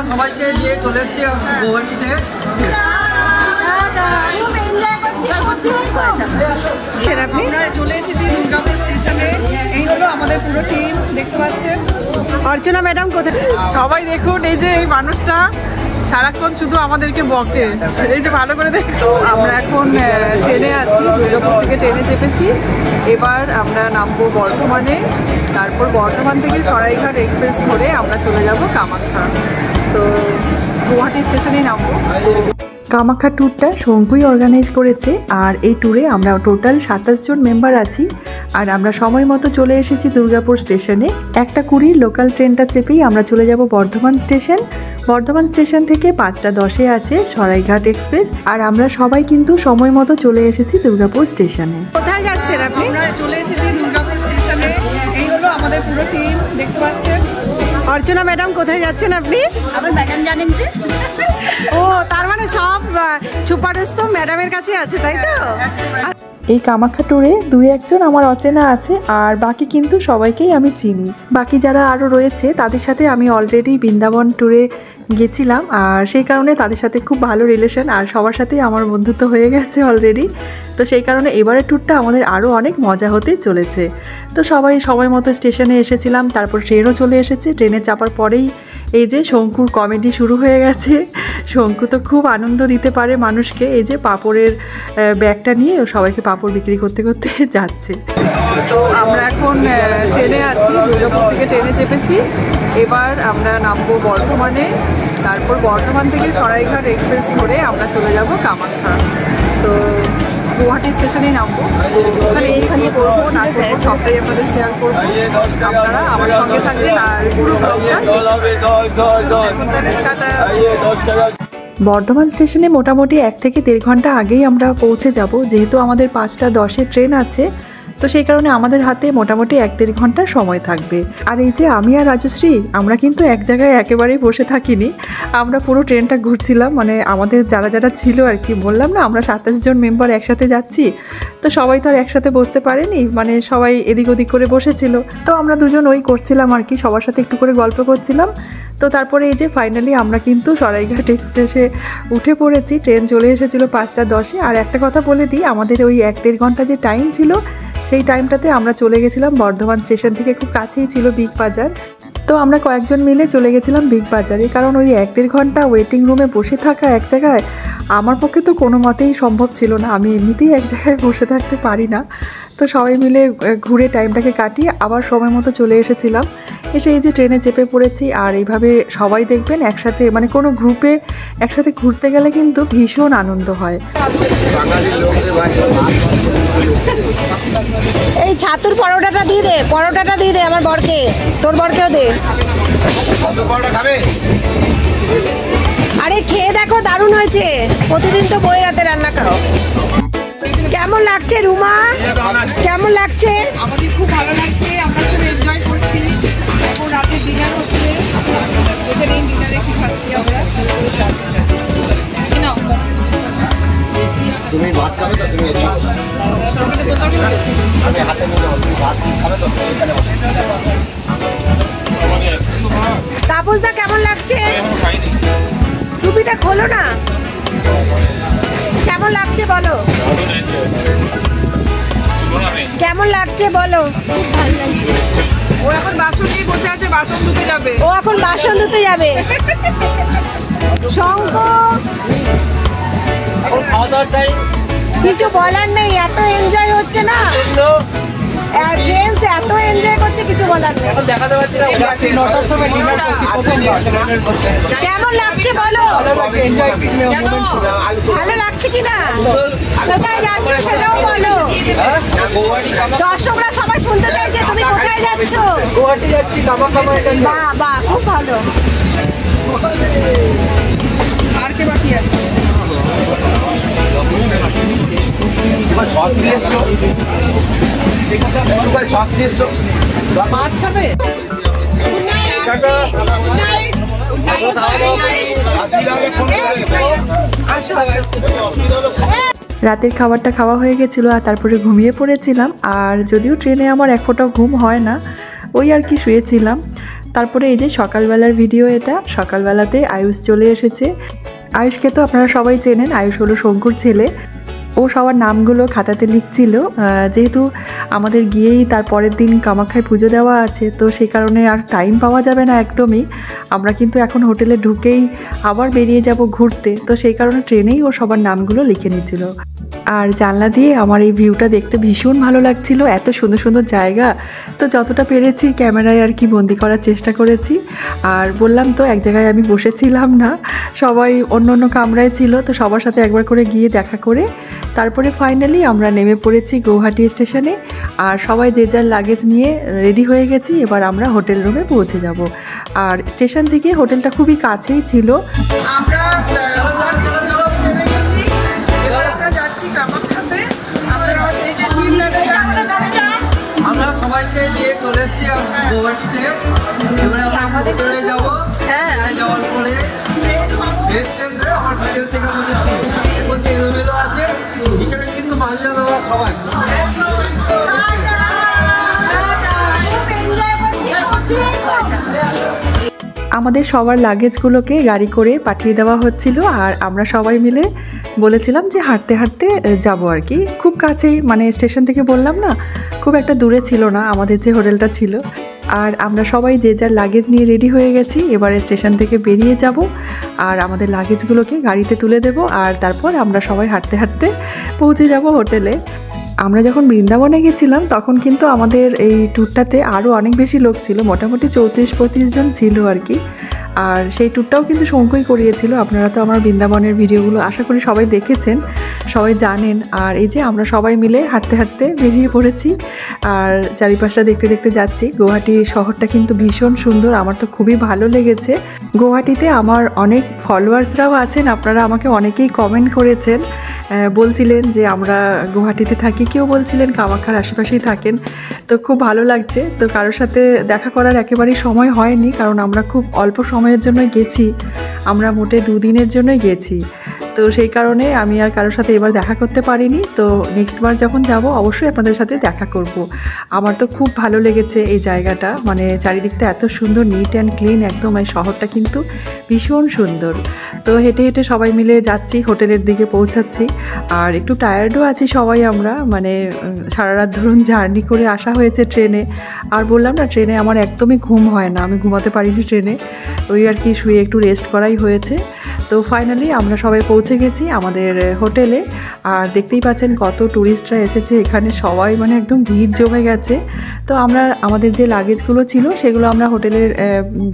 সবাইকে নিয়ে চলে এসেছি গৌহাটিতে। আমরা চলে এসেছি দুর্গাপুর স্টেশনে। এই হলো আমাদের পুরো টিম, দেখতে পাচ্ছেন। অর্চনা ম্যাডাম কোথায়? সবাই দেখুন, এই যে এই মানুষটা সারাক্ষণ শুধু আমাদেরকে বকে, এই যে ভালো করে দেখো। আমরা এখন ট্রেনে আছি, দুর্গাপুর থেকে ট্রেনে চেপেছি। এবার আমরা নামবো বর্ধমানে, তারপর বর্ধমান থেকে সরাইঘাট এক্সপ্রেস ধরে আমরা চলে যাব কামাখ্যা। তো গুয়াহাটি স্টেশনেই নামবো। কামাখ্যা ট্যুরটা শঙ্কুই অর্গানাইজ করেছে, আর এই ট্যুরে আমরা টোটাল 27 জন মেম্বার আছি। আর আমরা সময় মতো চলে এসেছি দুর্গাপুর স্টেশনে। 1:20 লোকাল ট্রেনটা চেপেই আমরা চলে যাব বর্ধমান স্টেশন। বর্ধমান স্টেশন থেকে 5:10 আছে সরাইঘাট এক্সপ্রেস। আর আমরা সবাই কিন্তু সময় মতো চলে এসেছি দুর্গাপুর স্টেশনে। কোথায় যাচ্ছেন আপনি? আমরা চলে এসেছি দুর্গাপুর স্টেশনে। এই হলো আমাদের পুরো টিম, দেখতে পাচ্ছেন। অর্চনা ম্যাডাম কোথায় যাচ্ছেন আপনি? আমার ম্যাডাম জানেন যে। ও, তার মানে সব সুপারস্ত ম্যাডামের কাছে আছে, তাই তো? এই কামাখ্যা ট্যুরে 2-1 জন আমার অচেনা আছে, আর বাকি কিন্তু সবাইকেই আমি চিনি। বাকি যারা আরও রয়েছে তাদের সাথে আমি অলরেডি বৃন্দাবন ট্যুরে গেছিলাম, আর সেই কারণে তাদের সাথে খুব ভালো রিলেশন, আর সবার সাথেই আমার বন্ধুত্ব হয়ে গেছে অলরেডি। তো সেই কারণে এবারের ট্যুরটা আমাদের আরও অনেক মজা হতে চলেছে। তো সবাই সময় মতো স্টেশনে এসেছিলাম, তারপর ট্রেনও চলে এসেছে। ট্রেনে চাপার পরেই এই যে শঙ্কুর কমেডি শুরু হয়ে গেছে। শঙ্কু তো খুব আনন্দ দিতে পারে মানুষকে। এই যে পাঁপড়ের ব্যাগটা নিয়ে সবাইকে পাঁপড় বিক্রি করতে করতে যাচ্ছে। তো আমরা এখন ট্রেনে আছি, দুর্গাপুর থেকে ট্রেনে চেপেছি। এবার আমরা নামবো বর্ধমানে, তারপর বর্ধমান থেকে সরাইঘাট এক্সপ্রেস ধরে আমরা চলে যাব কামাখ্যা। তো গুয়াহাটি স্টেশনেই নামবো। ওখানে এইখানে পৌঁছবো, না করবো সবটাই আপনাদের শেয়ার করবো। আপনারা আমার সঙ্গে থাকবেন আর পুরো বর্ধমান স্টেশনে মোটামুটি 1 থেকে 1.5 ঘন্টা আগেই আমরা পৌঁছে যাব, যেহেতু আমাদের 5:10 ট্রেন আছে। তো সেই কারণে আমাদের হাতে মোটামুটি 1-1.5 ঘন্টা সময় থাকবে। আর এই যে আমি আর রাজশ্রী, আমরা কিন্তু এক জায়গায় একেবারেই বসে থাকিনি। আমরা পুরো ট্রেনটা ঘুরছিলাম, মানে আমাদের যারা যারা ছিল আর কি। বললাম না আমরা 27 জন মেম্বার একসাথে যাচ্ছি, তো সবাই তো আর একসাথে বসতে পারেনি, মানে সবাই এদিক ওদিক করে বসেছিল। তো আমরা দুজন ওই করছিলাম আর কি, সবার সাথে একটু করে গল্প করছিলাম। তো তারপরে এই যে ফাইনালি আমরা কিন্তু সরাইঘাট এক্সপ্রেসে উঠে পড়েছি। ট্রেন চলে এসেছিলো 5:10। আর একটা কথা বলে দিই, আমাদের ওই 1-1.5 ঘন্টা যে টাইম ছিল, সেই টাইমটাতে আমরা চলে গেছিলাম বর্ধমান স্টেশন থেকে, খুব কাছেই ছিল বিগ বাজার। তো আমরা কয়েকজন মিলে চলে গেছিলাম বিগ বাজারে, কারণ ওই 1-1.5 ঘন্টা ওয়েটিং রুমে বসে থাকা এক জায়গায় আমার পক্ষে তো কোনো মতেই সম্ভব ছিল না। আমি এমনিতেই এক জায়গায় বসে থাকতে পারি না। তো সবাই মিলে ঘুরে টাইমটাকে কাটিয়ে আবার সময় মতো চলে এসেছিলাম। এসে এই যে ট্রেনে চেপে পড়েছি। আর এইভাবে সবাই দেখবেন একসাথে, মানে কোনো গ্রুপে একসাথে ঘুরতে গেলে কিন্তু ভীষণ আনন্দ হয়। এই ছাতুর পরোটাটা দিয়ে দে, পরোটাটা দিয়ে দে আমার বরকে, তোর বরকেও দে। আরে খেয়ে দেখো, দারুণ হয়েছে। প্রতিদিন তো বই রাতে রান্না খাও। কেমন লাগছে রুমা? কেমন লাগছে? আমাদের খুব ভালো লাগছে, আমরা খুব এনজয় করছি। এখন রাতে ডিনার হচ্ছে, এখানে ডিনারে কি খাচ্ছি আমরা। তুমি ভাত খাবে তো? তুমি আমি হাতে নিয়ে ভাত খাবে তো? তাপসদা কেমন লাগছে? টুপিটা খোলো না। কেমন লাগছে বলো? কেমন লাগছে বলো? খুব ভালো লাগছে। ও এখন বাসন নিয়ে বসে আছে, বাসন ধুতে যাবে। ও এখন বাসন ধুতে যাবে। শঙ্খ কিছু বলার নেই, এত এনজয় হচ্ছে না। ফ্রেন্ডস এত এনজয় করছে, কিছু বলার নেই। কেমন লাগছে বলো? ভালো লাগছে কিনা? কোথায় যাচ্ছ সেটাও বলো। দর্শকরা সবাই শুনতে চাইছে তুমি কোথায় যাচ্ছ। গুয়াহাটি যাচ্ছি, বাহ বাহ, খুব ভালো। আর কে বাকি আছে? মাছ খাবে? রাতের খাবারটা খাওয়া হয়ে গেছিলো, আর তারপরে ঘুমিয়ে পড়েছিলাম। আর যদিও ট্রেনে আমার এক ফোঁটাও ঘুম হয় না, ওই আর কি শুয়েছিলাম। তারপরে এই যে সকালবেলার ভিডিও, এটা সকালবেলাতে আয়ুষ চলে এসেছে। আয়ুষকে তো আপনারা সবাই চেনেন, আয়ুষ হলো শঙ্কুর ছেলে। ও সবার নামগুলো খাতাতে লিখছিল, যেহেতু আমাদের গিয়েই তার পরের দিন কামাখ্যায় পুজো দেওয়া আছে, তো সেই কারণে আর টাইম পাওয়া যাবে না একদমই। আমরা কিন্তু এখন হোটেলে ঢুকেই আবার বেরিয়ে যাব ঘুরতে, তো সেই কারণে ট্রেনেই ও সবার নামগুলো লিখে নিচ্ছিল। আর জানলা দিয়ে আমার এই ভিউটা দেখতে ভীষণ ভালো লাগছিল, এত সুন্দর সুন্দর জায়গা। তো যতটা পেরেছি ক্যামেরায় আর কি বন্দি করার চেষ্টা করেছি। আর বললাম তো এক জায়গায় আমি বসেছিলাম না, সবাই অন্য অন্য কামরায় ছিল, তো সবার সাথে একবার করে গিয়ে দেখা করে তারপরে ফাইনালি আমরা নেমে পড়েছি গৌহাটি স্টেশনে। আর সবাই যে যার লাগেজ নিয়ে রেডি হয়ে গেছি, এবার আমরা হোটেল রুমে পৌঁছে যাব। আর স্টেশন থেকে হোটেলটা খুবই কাছেই ছিল। আমরা নেমে গেছি, এবার আমরা যাচ্ছি কামাখ্যাতে। আমরা সবাইকে নিয়ে চলে এসেছি গৌহাটিতে। এবারে আমরা হোটেলে যাবো, যাওয়ার পরে ফ্রেশ হয়ে আমার হোটেল থেকে আমাদের এখন যে এলোমেলো আছে এখানে কিন্তু মাল্লা দেওয়া সবাই। আমাদের সবার লাগেজগুলোকে গাড়ি করে পাঠিয়ে দেওয়া হচ্ছিল, আর আমরা সবাই মিলে বলেছিলাম যে হাঁটতে হাঁটতে যাব আর কি, খুব কাছেই, মানে স্টেশন থেকে বললাম না, খুব একটা দূরে ছিল না আমাদের যে হোটেলটা ছিল। আর আমরা সবাই যে যার লাগেজ নিয়ে রেডি হয়ে গেছি, এবারে স্টেশন থেকে বেরিয়ে যাব আর আমাদের লাগেজগুলোকে গাড়িতে তুলে দেব, আর তারপর আমরা সবাই হাঁটতে হাঁটতে পৌঁছে যাব হোটেলে। আমরা যখন বৃন্দাবনে গেছিলাম তখন কিন্তু আমাদের এই ট্যুরটাতে আরও অনেক বেশি লোক ছিল, মোটামুটি 34-35 জন ছিল আর কি। আর সেই ট্যুরটাও কিন্তু শঙ্কুই করিয়েছিল। আপনারা তো আমার বৃন্দাবনের ভিডিওগুলো আশা করি সবাই দেখেছেন, সবাই জানেন। আর এই যে আমরা সবাই মিলে হাঁটতে হাঁটতে বেরিয়ে পড়েছি আর চারিপাশটা দেখতে দেখতে যাচ্ছি। গৌহাটি শহরটা কিন্তু ভীষণ সুন্দর, আমার তো খুবই ভালো লেগেছে। গৌহাটিতে আমার অনেক ফলোয়ার্সরাও আছেন, আপনারা আমাকে অনেকেই কমেন্ট করেছেন, বলছিলেন যে আমরা গৌহাটিতে থাকি, কেউ বলছিলেন কামাখ্যার আশেপাশেই থাকেন। তো খুব ভালো লাগছে। তো কারোর সাথে দেখা করার একেবারেই সময় হয়নি, কারণ আমরা খুব অল্প সময়ের জন্য গেছি, আমরা মোটে 2 দিনের জন্যই গেছি। তো সেই কারণে আমি আর কারোর সাথে এবার দেখা করতে পারিনি। তো নেক্সট বার যখন যাব অবশ্যই আপনাদের সাথে দেখা করব। আমার তো খুব ভালো লেগেছে এই জায়গাটা, মানে চারিদিকটা এত সুন্দর, নিট অ্যান্ড ক্লিন একদম। এই শহরটা কিন্তু ভীষণ সুন্দর। তো হেঁটে হেঁটে সবাই মিলে যাচ্ছি, হোটেলের দিকে পৌঁছাচ্ছি। আর একটু টায়ার্ডও আছি সবাই আমরা, মানে সারা রাত ধরুন জার্নি করে আসা হয়েছে ট্রেনে। আর বললাম না, ট্রেনে আমার একদমই ঘুম হয় না, আমি ঘুমাতে পারিনি ট্রেনে, ওই আর কি শুয়ে একটু রেস্ট করাই হয়েছে। তো ফাইনালি আমরা সবাই পৌঁছে গেছি আমাদের হোটেলে। আর দেখতেই পাচ্ছেন কত ট্যুরিস্টরা এসেছে এখানে, সবাই মানে একদম ভিড় জমে গেছে। তো আমরা আমাদের যে লাগেজগুলো ছিল সেগুলো আমরা হোটেলের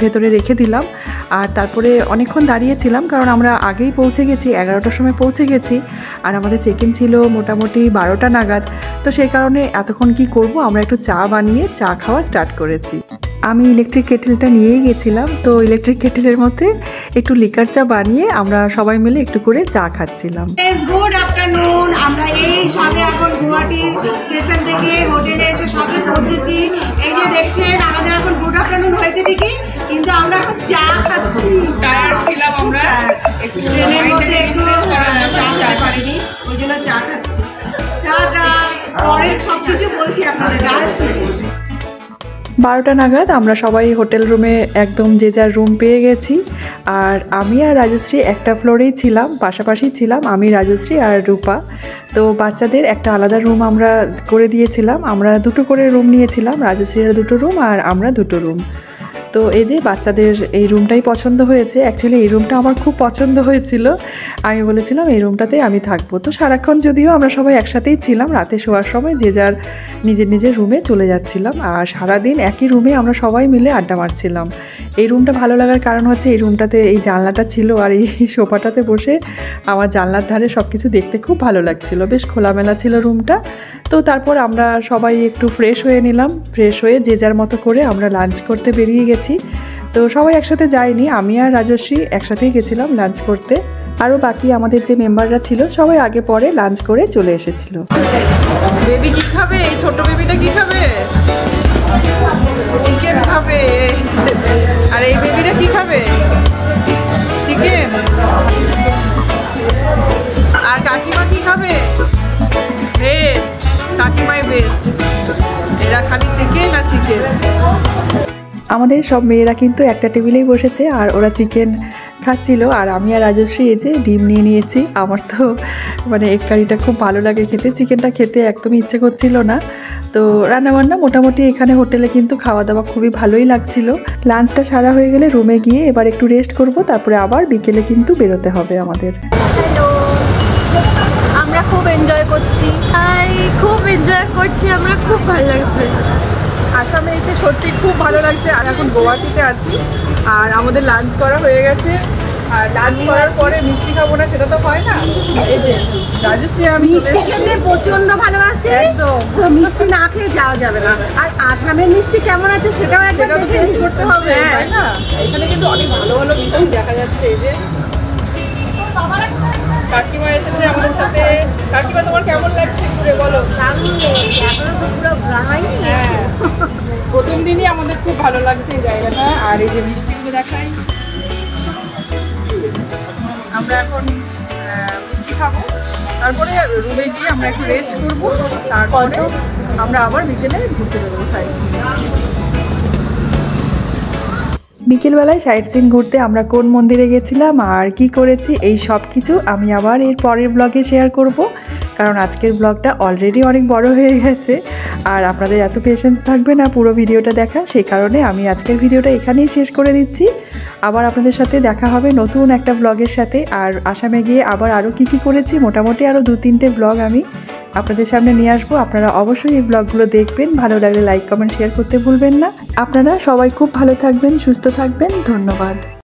ভেতরে রেখে দিলাম। আর তারপরে অনেকক্ষণ দাঁড়িয়েছিলাম, কারণ আমরা আগেই পৌঁছে গেছি, 11টার সময় পৌঁছে গেছি। আর আমাদের চেক ইন ছিল মোটামুটি 12টা নাগাদ। তো সেই কারণে এতক্ষণ কি করব, আমরা একটু চা বানিয়ে চা খাওয়া স্টার্ট করেছি। আমি ইলেকট্রিক কেটেলটা নিয়েই গেছিলাম, তো ইলেকট্রিক কেটেলের মধ্যে একটু লিকার চা বানিয়ে আমরা সবাই মিলে একটু করে চা খাচ্ছিলাম। গুড আফটারনুন, আমরা এই সবে এখন গুয়াহাটি স্টেশন থেকে হোটেলে এসে সবে পৌঁছেছি। এই যে দেখছেন আমাদের এখন গুড আফটারনুন হয়েছে ঠিকই, কিন্তু আমরা এখন চা খাচ্ছি। টায়ার্ড ছিলাম আমরা, ট্রেনের মধ্যে একটু চা পারিনি, ওই জন্য চা খাচ্ছি। পরে সব কিছু বলছি আপনাদের। 12টা নাগাদ আমরা সবাই হোটেল রুমে একদম যে যার রুম পেয়ে গেছি। আর আমি আর রাজশ্রী একটা ফ্লোরেই ছিলাম, পাশাপাশি ছিলাম আমি, রাজশ্রী আর রূপা। তো বাচ্চাদের একটা আলাদা রুম আমরা করে দিয়েছিলাম, আমরা 2টো করে রুম নিয়েছিলাম, রাজশ্রীর 2টো রুম আর আমরা 2টো রুম। তো এই যে বাচ্চাদের এই রুমটাই পছন্দ হয়েছে, অ্যাকচুয়ালি এই রুমটা আমার খুব পছন্দ হয়েছিল, আমি বলেছিলাম এই রুমটাতে আমি থাকবো। তো সারাক্ষণ যদিও আমরা সবাই একসাথেই ছিলাম, রাতে শোয়ার সময় যে যার নিজের নিজের রুমে চলে যাচ্ছিলাম, আর সারাদিন একই রুমে আমরা সবাই মিলে আড্ডা মারছিলাম। এই রুমটা ভালো লাগার কারণ হচ্ছে এই রুমটাতে এই জানলাটা ছিল, আর এই সোফাটাতে বসে আমার জানলার ধারে সব কিছু দেখতে খুব ভালো লাগছিল, বেশ খোলামেলা ছিল রুমটা। তো তারপর আমরা সবাই একটু ফ্রেশ হয়ে নিলাম, ফ্রেশ হয়ে যে যার মতো করে আমরা লাঞ্চ করতে বেরিয়ে গেছি। তো সবাই একসাথে যাইনি, আমি আর রাজশ্রী একসাথেই গেছিলাম লাঞ্চ করতে। আরও বাকি আমাদের যে মেম্বাররা ছিল সবাই আগে পরে লাঞ্চ করে চলে এসেছিল। বেবি কি খাবে? এই ছোট বেবিটা কি খাবে? চিকেন খাবে। আর এই বেবিটা কি খাবে? চিকেন। আর কাকিমা কি খাবে? ভেজ। কাকিমাই বেস্ট, এরা খালি চিকেন আর চিকেন। আমাদের সব মেয়েরা কিন্তু একটা টেবিলেই বসেছে আর ওরা চিকেন খাচ্ছিল আর আমি আর রাজশ্রী এই যে ডিম নিয়ে নিয়েছি। আমার তো মানে এগ কারিটা খুব ভালো লাগে খেতে, চিকেনটা খেতে একদমই ইচ্ছে করছিল না। তো রান্নাবান্না মোটামুটি এখানে হোটেলে কিন্তু খাওয়া দাওয়া খুবই ভালোই লাগছিল। লাঞ্চটা সারা হয়ে গেলে রুমে গিয়ে এবার একটু রেস্ট করব, তারপরে আবার বিকেলে কিন্তু বেরোতে হবে আমাদের। হ্যালো, আমরা খুব এনজয় করছি, আমরা খুব ভালো লাগছে। আসামে এসে সত্যি খুব ভালো লাগছে। আর এখন গুয়াহাটিতে আছি আর আমাদের লাঞ্চ করা হয়ে গেছে। আর লাঞ্চ করার পরে মিষ্টি খাবো না সেটা তো হয় না। এই যে রাজশ্রী আমি মিষ্টি খেতে প্রচন্ড ভালোবাসি, একদম তো মিষ্টি না খেয়ে যাওয়া যাবে না। আর আসামের মিষ্টি কেমন আছে সেটাও একবার সেটা তো দেখে টেস্ট করতে হবে, তাই না? এখানে কিন্তু অনেক ভালো ভালো মিষ্টি দেখা যাচ্ছে। এই যে কাকিমা এসেছে আমাদের সাথে। কাকিমা, তোমার কেমন লাগছে ঘুরে বলো? হ্যাঁ, প্রথম দিনই আমাদের খুব ভালো লাগছে এই জায়গাটা। আর এই যে মিষ্টিগুলো দেখাই, আমরা এখন মিষ্টি খাবো, তারপরে রুমে গিয়ে আমরা একটু রেস্ট করবো, তারপরে আমরা আবার বিকেলে ঘুরতে বেরোবো সাইড সিন। বিকেলবেলায় সাইট সিন ঘুরতে আমরা কোন মন্দিরে গেছিলাম আর কি করেছি এই সব কিছু আমি আবার এর পরের ব্লগে শেয়ার করব, কারণ আজকের ব্লগটা অলরেডি অনেক বড় হয়ে গেছে আর আপনাদের এত পেশেন্স থাকবে না পুরো ভিডিওটা দেখা, সেই কারণে আমি আজকের ভিডিওটা এখানেই শেষ করে দিচ্ছি। আবার আপনাদের সাথে দেখা হবে নতুন একটা ব্লগের সাথে। আর আসামে গিয়ে আবার আরও কী করেছি মোটামুটি আরও 2-3টে ব্লগ আমি আপনাদের সামনে নিয়ে আসবো। আপনারা অবশ্যই এই ব্লগগুলো দেখবেন, ভালো লাগলে লাইক কমেন্ট শেয়ার করতে ভুলবেন না। আপনারা সবাই খুব ভালো থাকবেন, সুস্থ থাকবেন, ধন্যবাদ।